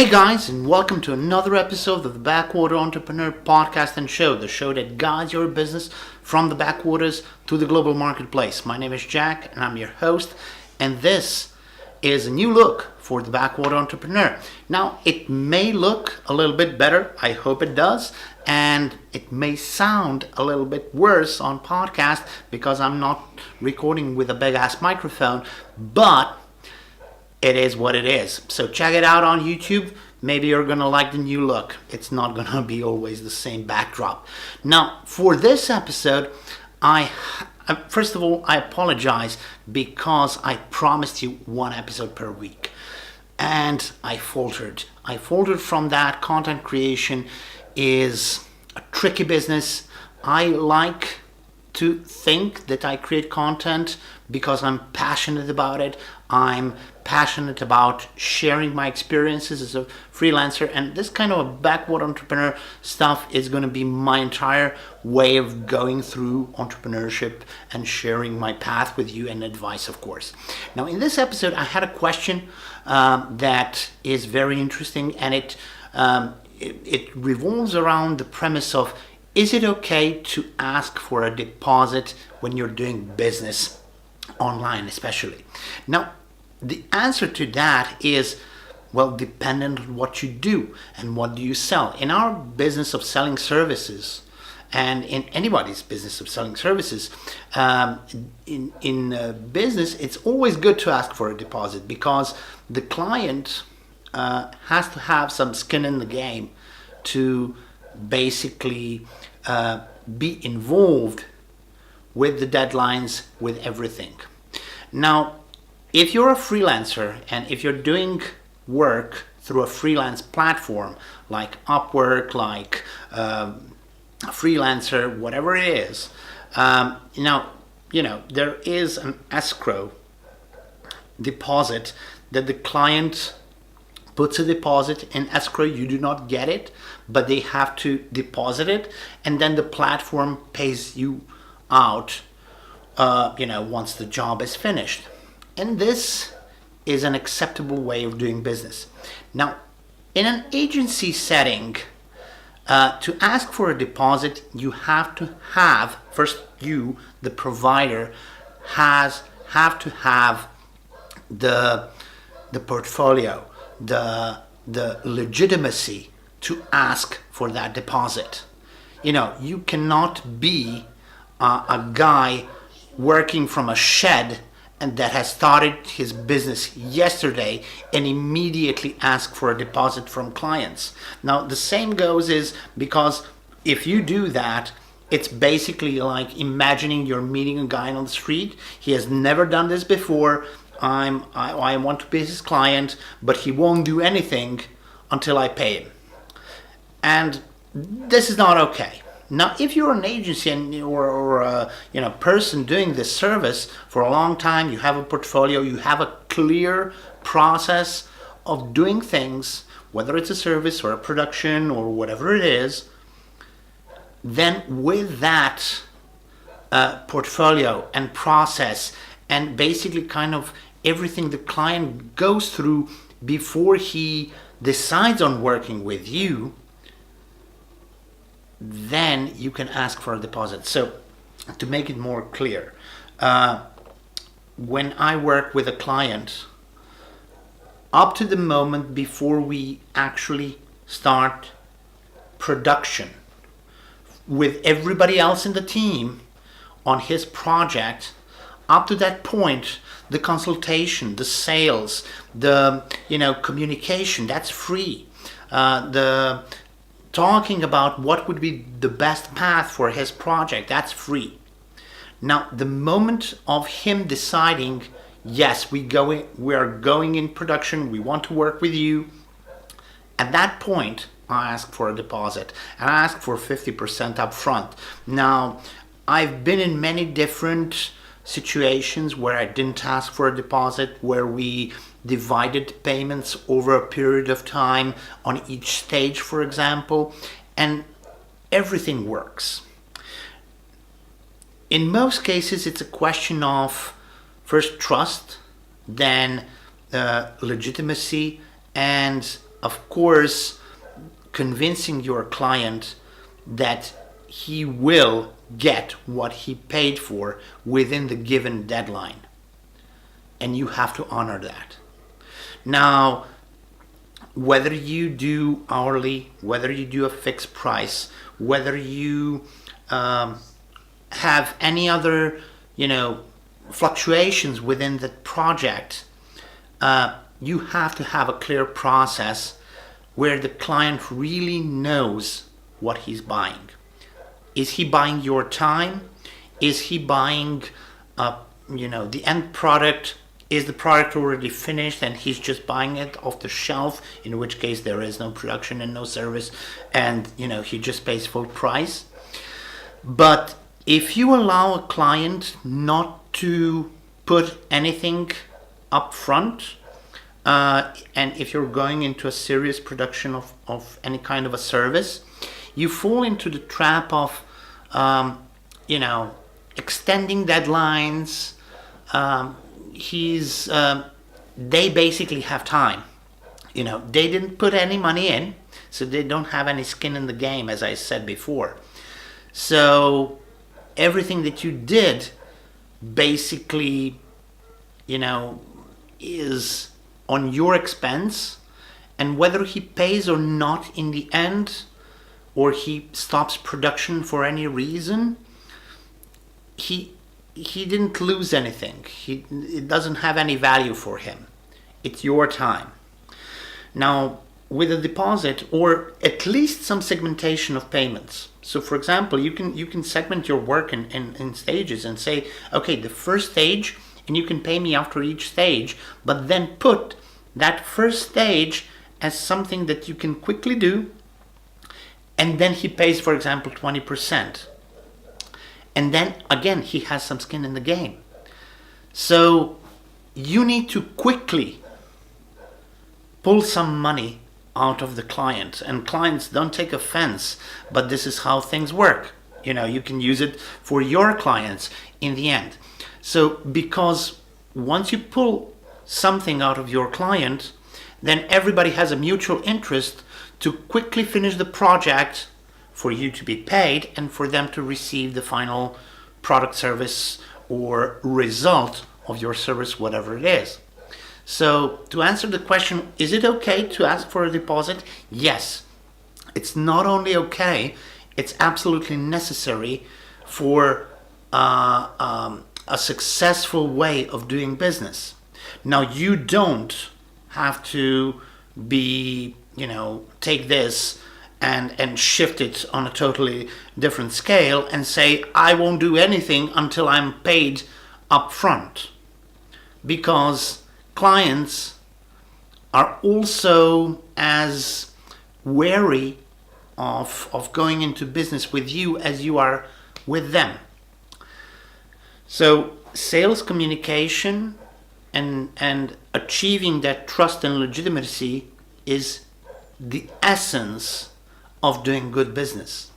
Hey guys, and welcome to another episode of the Backwater Entrepreneur Podcast and Show, the show that guides your business from the backwaters to the global marketplace. My name is Jack, and I'm your host, and this is a new look for the Backwater Entrepreneur. Now, it may look a little bit better, I hope it does, and it may sound a little bit worse on podcast because I'm not recording with a big-ass microphone, but it is what it is. So check it out on YouTube. Maybe you're gonna like the new look. It's not gonna be always the same backdrop. Now, for this episode, first of all, I apologize because I promised you one episode per week. And I faltered. I faltered from that. Content creation is a tricky business. I like to think that I create content because I'm passionate about it. I'm passionate about sharing my experiences as a freelancer, and this kind of a backwater entrepreneur stuff is going to be my entire way of going through entrepreneurship and sharing my path with you and advice, of course. Now, in this episode, I had a question that is very interesting, and it revolves around the premise of, is it okay to ask for a deposit when you're doing business online, especially? Now, the answer to that is, well, dependent on what you do and what do you sell. In our business of selling services, and in anybody's business of selling services, in business, it's always good to ask for a deposit because the client has to have some skin in the game to basically be involved with the deadlines, with everything. Now, if you're a freelancer and if you're doing work through a freelance platform like Upwork, like Freelancer, whatever it is, there is an escrow deposit that the client puts a deposit in escrow. You do not get it, but they have to deposit it, and then the platform pays you out once the job is finished. And this is an acceptable way of doing business. Now, in an agency setting, to ask for a deposit, you have to have, first you, the provider, have to have the portfolio, the legitimacy to ask for that deposit. You cannot be a guy working from a shed and that has started his business yesterday and immediately ask for a deposit from clients. Now, the same goes is because if you do that, it's basically like imagining you're meeting a guy on the street. He has never done this before. I want to be his client, but he won't do anything until I pay him. And this is not okay. Now, if you're an agency or a person doing this service for a long time, you have a portfolio, you have a clear process of doing things, whether it's a service or a production or whatever it is, then with that portfolio and process and basically kind of everything the client goes through before he decides on working with you, then you can ask for a deposit. So, to make it more clear, when I work with a client, up to the moment before we actually start production with everybody else in the team on his project, up to that point, the consultation, the sales, the communication, that's free. The talking about what would be the best path for his project, that's free. Now, the moment of him deciding, yes, we are going in production, we want to work with you, at that point, I ask for a deposit, and I ask for 50% up front. Now, I've been in many different situations where I didn't ask for a deposit, where we divided payments over a period of time on each stage, for example, and everything works. In most cases, it's a question of first trust, then legitimacy, and of course, convincing your client that he will get what he paid for within the given deadline. And you have to honor that. Now, whether you do hourly, whether you do a fixed price, whether you have any other, fluctuations within the project, you have to have a clear process where the client really knows what he's buying. Is he buying your time? Is he buying, the end product? Is the product already finished and he's just buying it off the shelf, in which case there is no production and no service, and he just pays full price? But if you allow a client not to put anything up front, and if you're going into a serious production of any kind of a service, you fall into the trap of extending deadlines. They basically have time. They didn't put any money in, so they don't have any skin in the game, as I said before. So everything that you did basically, is on your expense, and whether he pays or not in the end, or he stops production for any reason, he didn't lose anything. It doesn't have any value for him. It's your time. Now, with a deposit, or at least some segmentation of payments. So, for example, you can segment your work in stages and say, okay, the first stage, and you can pay me after each stage, but then put that first stage as something that you can quickly do, and then he pays, for example, 20%. And then again, he has some skin in the game. So you need to quickly pull some money out of the client. And clients, don't take offense, but this is how things work. You can use it for your clients in the end. So because once you pull something out of your client, then everybody has a mutual interest to quickly finish the project, for you to be paid, and for them to receive the final product, service, or result of your service, whatever it is. So to answer the question, is it okay to ask for a deposit? Yes. It's not only okay, it's absolutely necessary for a successful way of doing business. Now, you don't have to be, take this and shift it on a totally different scale and say, I won't do anything until I'm paid up front. Because clients are also as wary of going into business with you as you are with them. So sales communication and achieving that trust and legitimacy is the essence of doing good business.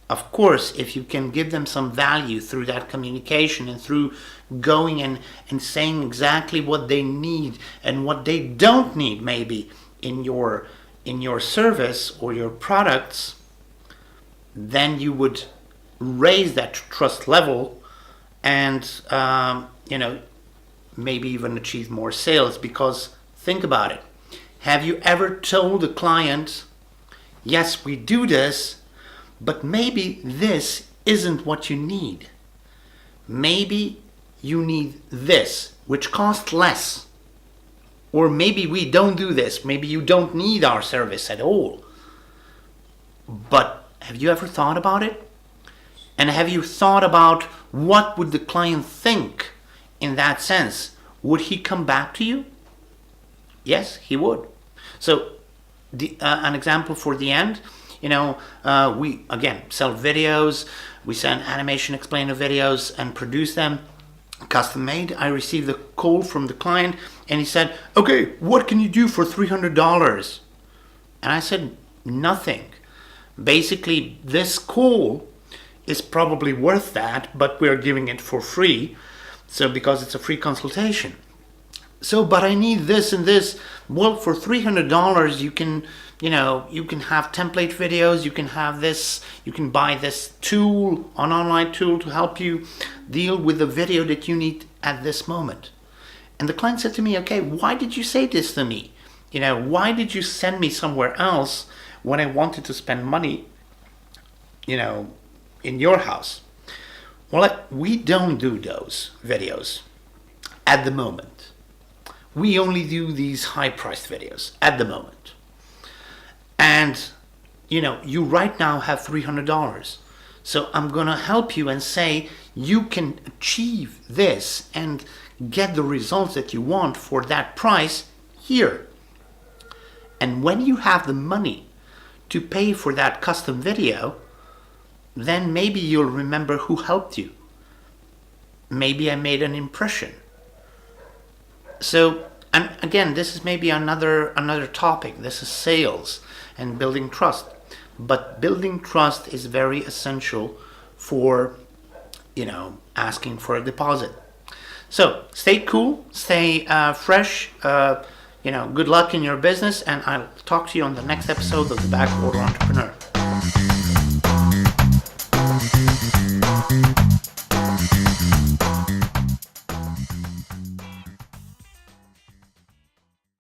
Of course, if you can give them some value through that communication and through going and saying exactly what they need and what they don't need, maybe in your service or your products, then you would raise that trust level and maybe even achieve more sales. Because think about it. Have you ever told a client, yes, we do this, but maybe this isn't what you need. Maybe you need this, which costs less. Or maybe we don't do this. Maybe you don't need our service at all. But have you ever thought about it? And have you thought about what would the client think in that sense? Would he come back to you? Yes, he would. So an example for the end, we again sell videos, we send animation explainer videos and produce them custom made. I received a call from the client and he said, okay, what can you do for $300? And I said, nothing. Basically, this call is probably worth that, but we're giving it for free. So because it's a free consultation. So, but I need this and this. Well, for $300, you can, you can have template videos. You can have this. You can buy this tool, an online tool, to help you deal with the video that you need at this moment. And the client said to me, okay, why did you say this to me? Why did you send me somewhere else when I wanted to spend money, in your house? Well, we don't do those videos at the moment. We only do these high-priced videos at the moment. And, you right now have $300. So I'm going to help you and say you can achieve this and get the results that you want for that price here. And when you have the money to pay for that custom video, then maybe you'll remember who helped you. Maybe I made an impression. So, and again, this is maybe another topic. This is sales and building trust. But building trust is very essential for, asking for a deposit. So stay cool, stay fresh, good luck in your business, and I'll talk to you on the next episode of The Backorder Entrepreneur.